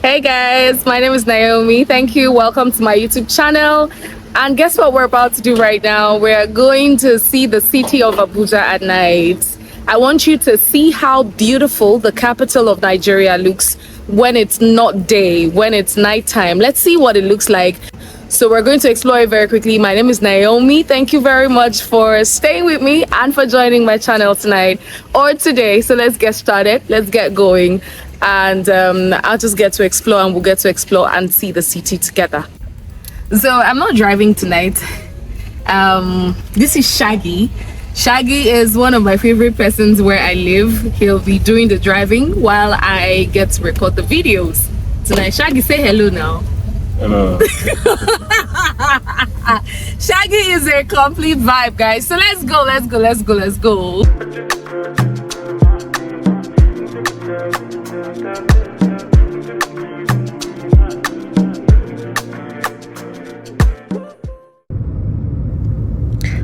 Hey guys, my name is Naomi. Thank you. Welcome to my YouTube channel. And guess what we're about to do right now? We're going to see the city of Abuja at night. I want you to see how beautiful the capital of Nigeria looks when it's not day, when it's nighttime. Let's see what it looks like. So we're going to explore it very quickly. My name is Naomi. Thank you very much for staying with me and for joining my channel tonight or today. So let's get started. Let's get going. And I'll just get to explore and we'll get to explore and see the city together. So I'm not driving tonight. This is Shaggy. Shaggy is one of my favorite persons where I live. He'll be doing the driving while I get to record the videos. Tonight, Shaggy, say hello now. Hello. Shaggy is a complete vibe, guys. So let's go.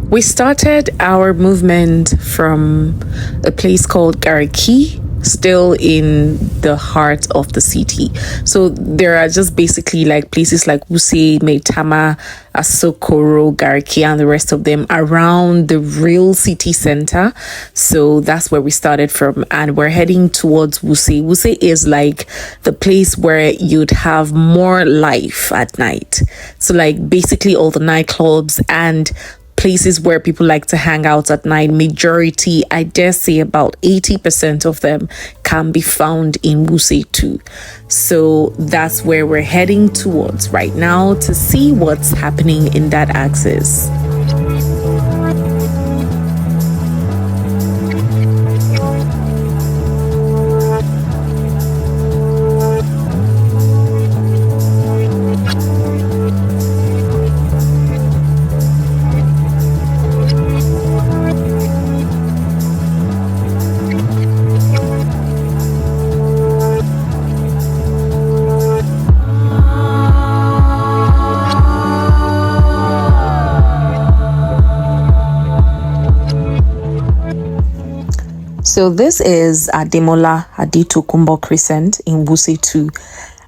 We started our movement from a place called Gariki, still in the heart of the city. So there are just basically like places like Wuse, Maitama, Asokoro, Gariki, and the rest of them around the real city center. So that's where we started from, and we're heading towards Wuse. Wuse is like the place where you'd have more life at night. So like basically all the nightclubs and places where people like to hang out at night, majority, I dare say about 80% of them can be found in Wuse too. So that's where we're heading towards right now to see what's happening in that axis. So this is Ademola Adetokunbo Crescent in Wuse 2.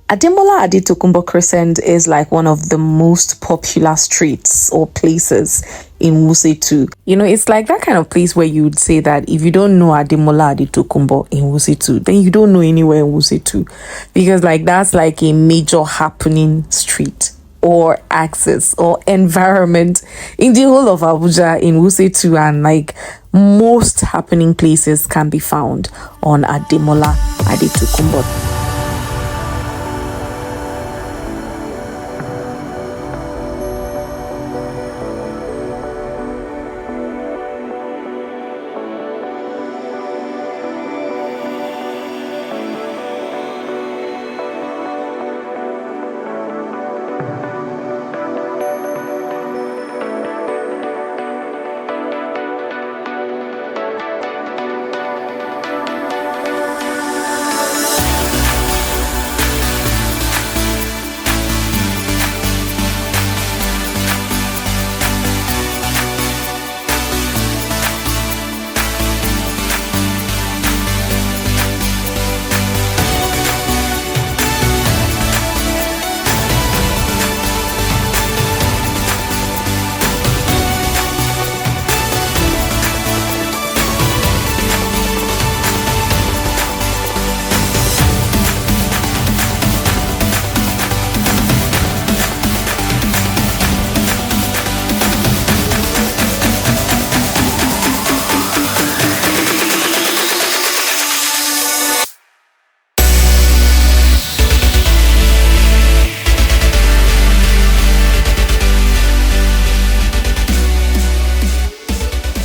Ademola Adetokunbo Crescent is like one of the most popular streets or places in Wuse 2. You know, it's like that kind of place where you would say that if you don't know Ademola Adetokunbo in Wuse 2, then you don't know anywhere in Wuse 2. Because like that's like a major happening street or access or environment in the whole of Abuja in Wuse 2, and like most happening places can be found on Ademola Adetokunbo.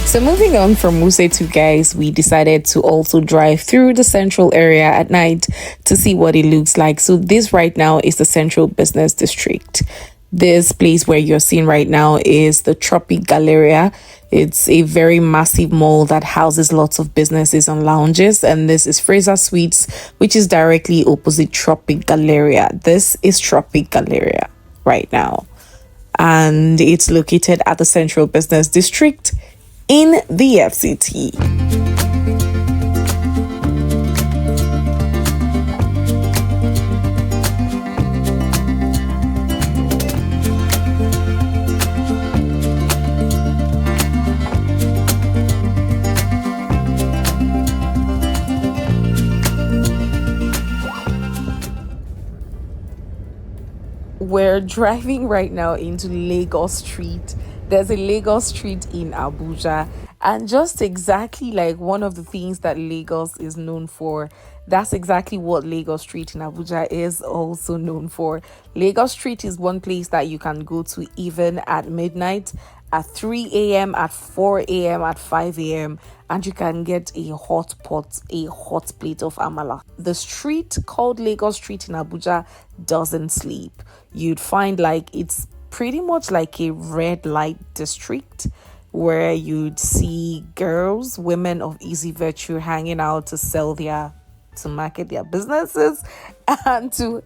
So moving on from Wuse to guys, we decided to also drive through the central area at night to see what it looks like. So this right now is the central business district. This place where you're seeing right now is the Tropic Galleria. It's a very massive mall that houses lots of businesses and lounges. And this is Fraser Suites, which is directly opposite Tropic Galleria. This is Tropic Galleria right now. And it's located at the Central Business District in the FCT. we're driving right now into Lagos Street. There's a Lagos Street in Abuja, and just exactly like one of the things that Lagos is known for, that's exactly what Lagos Street in Abuja is also known for. Lagos Street is one place that you can go to even at midnight, at 3 a.m., at 4 a.m., at 5 a.m., and you can get a hot pot, a hot plate of amala. The street called Lagos Street in Abuja doesn't sleep. You'd find like it's pretty much like a red light district where you'd see girls, women of easy virtue hanging out to market their businesses and to,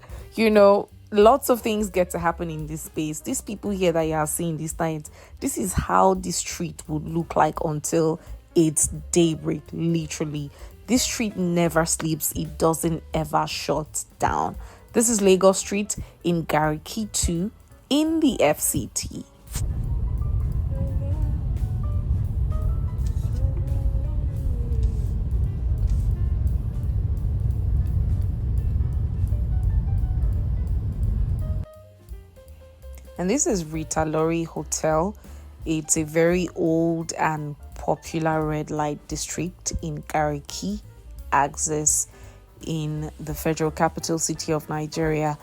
lots of things get to happen in this space. These people here that you are seeing this night, this is how the street would look like until it's daybreak. Literally, this street never sleeps. It doesn't ever shut down. This is Lagos Street in Gariki 2 in the FCT. And this is Rita Hotel. It's a very old and popular red light district in Gariki, Axis, in the Federal Capital City of Nigeria.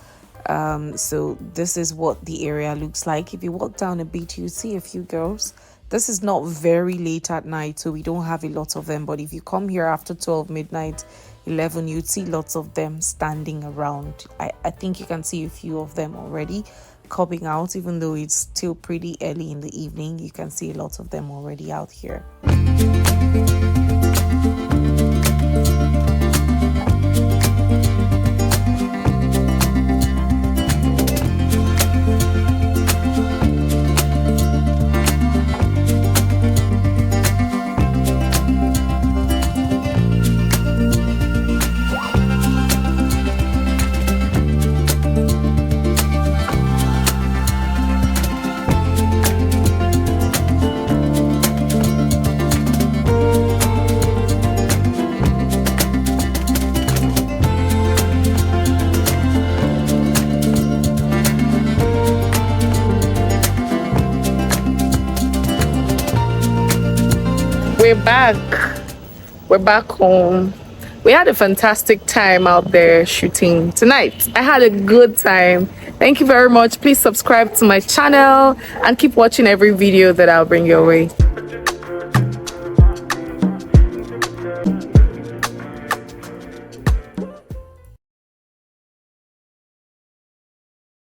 So this is what the area looks like. If you walk down a bit, you see a few girls. This is not very late at night, so we don't have a lot of them. But if you come here after 12 midnight, 11, you'd see lots of them standing around. I think you can see a few of them already coming out. Even though it's still pretty early in the evening, you can see a lot of them already out here. We're back home. We had a fantastic time out there shooting tonight. I had a good time. Thank you very much. Please subscribe to my channel and keep watching every video that I'll bring your way.